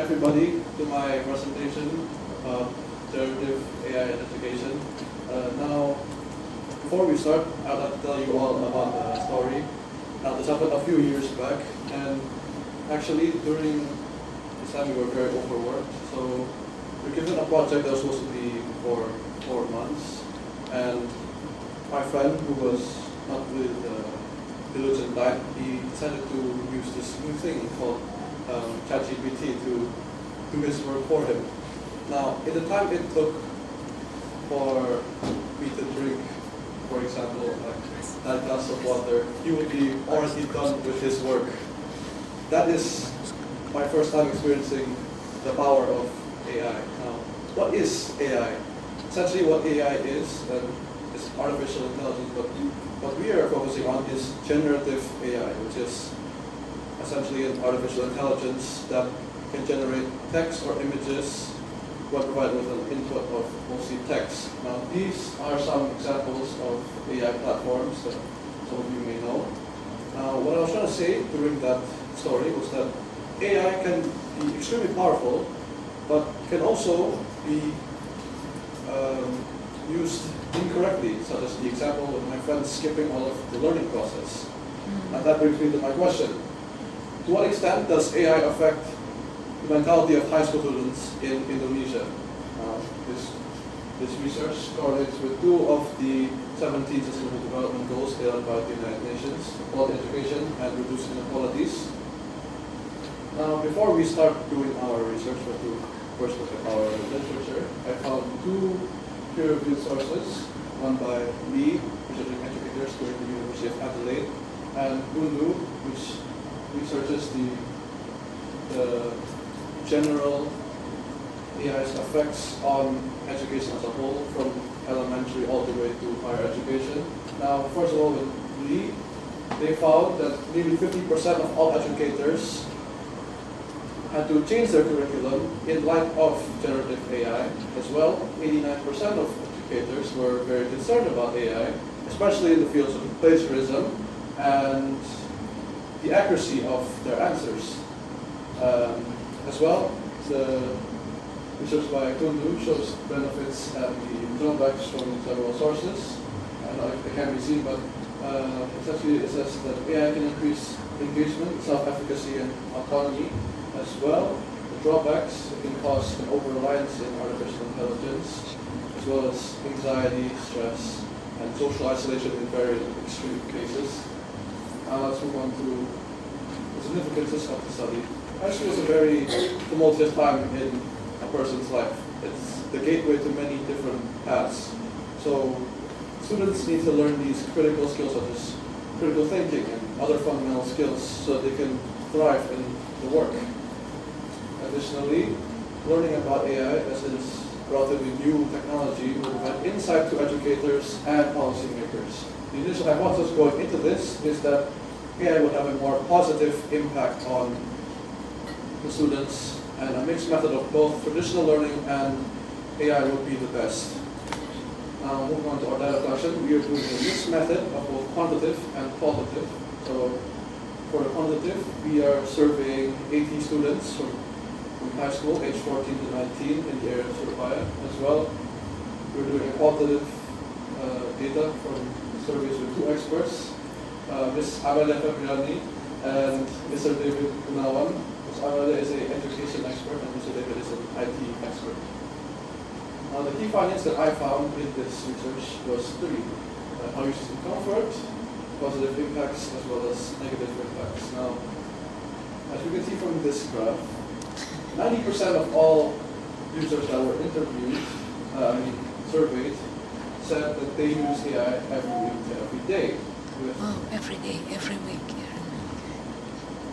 everybody to my presentation about generative AI in education. Now, before we start, I'd like to tell you all about the story. Now, this happened a few years back, and actually during this time we were very overworked. So we were given a project that was supposed to be for 4 months, and my friend, who was not with diligent type, he decided to use this new thing called ChatGPT to do his work for him. Now, in the time it took for me to drink, for example, like 9 glass of water, he would be already done with his work. That is my first time experiencing the power of AI. Now, what is AI? Essentially what AI is artificial intelligence, but what we are focusing on is generative AI, which is essentially an artificial intelligence that can generate text or images when provided with an input of mostly text. Now, these are some examples of AI platforms that some of you may know. Now, what I was trying to say during that story was that AI can be extremely powerful, but can also be used incorrectly, such as the example of my friend skipping all of the learning process. And that brings me to my question. To what extent does AI affect the mentality of high school students in Indonesia? This research correlates with 2 of the 17 Sustainable Development Goals held by the United Nations, quality education and reduce inequalities. Now, before we start doing our research, we have to first look at our literature. I found 2 peer-reviewed sources, one by me, researching educators going to the University of Adelaide, and Bundu, which researches the general AI's effects on education as a whole, from elementary all the way to higher education. Now, first of all, with Lee, they found that nearly 50% of all educators had to change their curriculum in light of generative AI. As well, 89% of educators were very concerned about AI, especially in the fields of plagiarism and the accuracy of their answers. As well, the research by Kundu shows benefits and the drawbacks from several sources. I know it can be seen, but essentially it says that AI can increase engagement, self-efficacy, and autonomy. As well, the drawbacks, it can cause an over-reliance in artificial intelligence, as well as anxiety, stress, and social isolation in very extreme cases. Let's move on to the significances of the study. High school is a very tumultuous time in a person's life. It's the gateway to many different paths. So students need to learn these critical skills such as critical thinking and other fundamental skills so they can thrive in the work. Additionally, learning about AI, as it is relatively new technology, will provide insight to educators and policymakers. The initial hypothesis going into this is that AI would have a more positive impact on the students, and a mixed method of both traditional learning and AI would be the best. Now, moving on to our data collection, we are doing a mixed method of both quantitative and qualitative. So, for the quantitative, we are surveying 80 students from high school, age 14 to 19 in the area of Surabaya. As well, we're doing a qualitative data from surveys with 2 experts, Ms. Amelia Febriani and Mr. David Gunawan. Ms. Amelia is an education expert and Mr. David is an IT expert. Now, the key findings that I found in this research was 3. How users in comfort, positive impacts, as well as negative impacts. Now, as we can see from this graph, 90% of all users that were interviewed, surveyed, said that they use AI every week, every day. Every day, every week.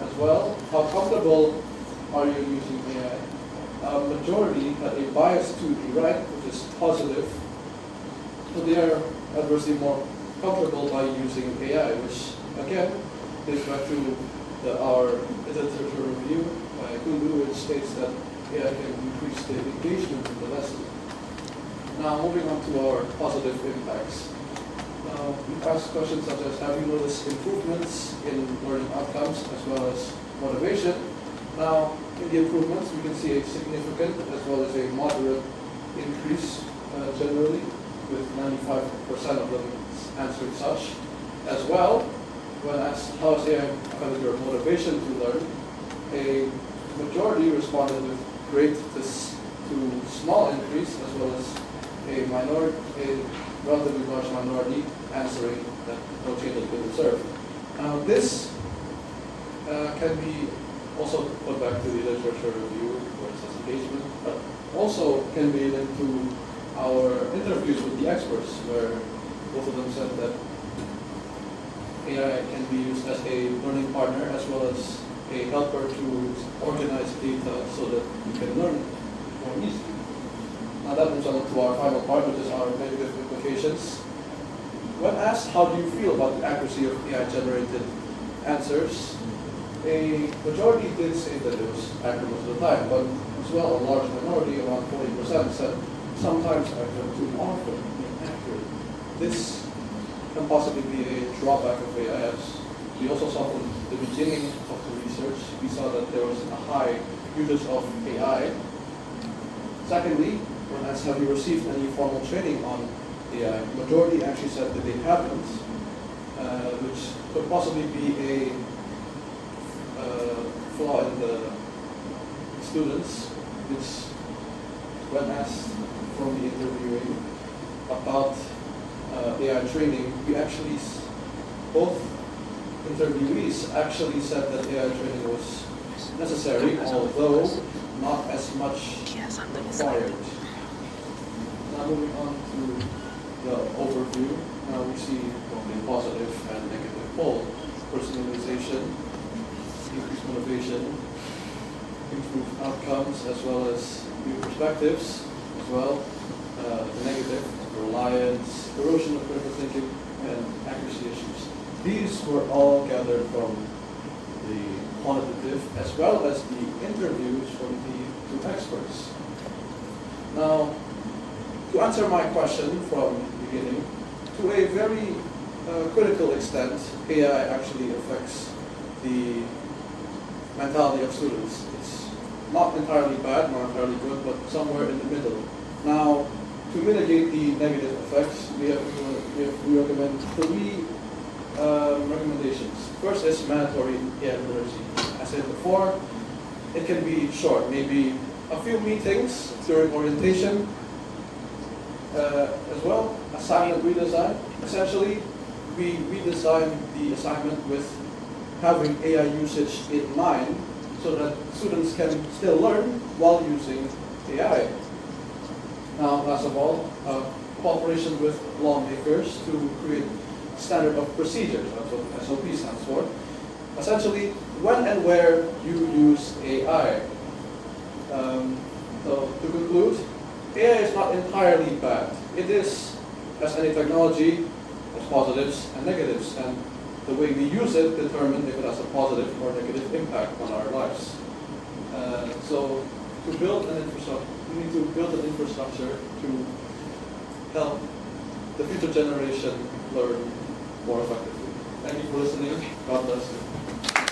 As well, how comfortable are you using AI? A majority had a bias to the right, which is positive, so they are adversely more comfortable by using AI, which again is back to our literature review by Kundu, which states that AI can increase the engagement in the lesson. Now, moving on to our positive impacts. We've asked questions such as, have you noticed improvements in learning outcomes as well as motivation? Now, in the improvements, we can see a significant as well as a moderate increase generally, with 95% of them answering such. As well, when asked how is AI affected your motivation to learn, a majority responded with great to small increase, as well as a relatively large minority answering that no change has been observed. Now, this can be also put back to the literature review where it says engagement, but also can be linked to our interviews with the experts, where both of them said that AI can be used as a learning partner as well as a helper to organize data so that you can learn more easily. Now that moves on to our final part, which is our negative implications. When asked how do you feel about the accuracy of AI-generated answers, a majority did say that it was accurate most of the time, but as well a large minority, around 40%, said sometimes accurate, too often inaccurate. This can possibly be a drawback of AI. As we also saw from the beginning of the research, we saw that there was a high usage of AI. Secondly, when asked have you received any formal training on AI, majority actually said that they haven't, which could possibly be a flaw in the students, which when asked from the interviewing about AI training, we actually, both interviewees actually said that AI training was necessary, although not as much required. Now moving on to the overview, now we see both a positive and negative pole. Personalization, increased motivation, improved outcomes, as well as new perspectives, as well. The negative, reliance, erosion of critical thinking, and accuracy issues. These were all gathered from the quantitative as well as the interviews from the two experts. Now, to answer my question from the beginning, to a very critical extent, AI actually affects the mentality of students. It's not entirely bad, not entirely good, but somewhere in the middle. Now, to mitigate the negative effects, we recommend three recommendations. First is mandatory AI literacy. As I said before, it can be short, maybe a few meetings during orientation, as well, assignment redesign. Essentially, we redesign the assignment with having AI usage in mind so that students can still learn while using AI. Now, last of all, cooperation with lawmakers to create standard of procedures. That's what SOP stands for. Essentially, when and where you use AI. So to conclude, AI is not entirely bad. It is, as any technology, has positives and negatives, and the way we use it determines if it has a positive or negative impact on our lives. So to build an infrastructure, we need to build an infrastructure to help the future generation learn more effectively. Thank you for listening. God bless you.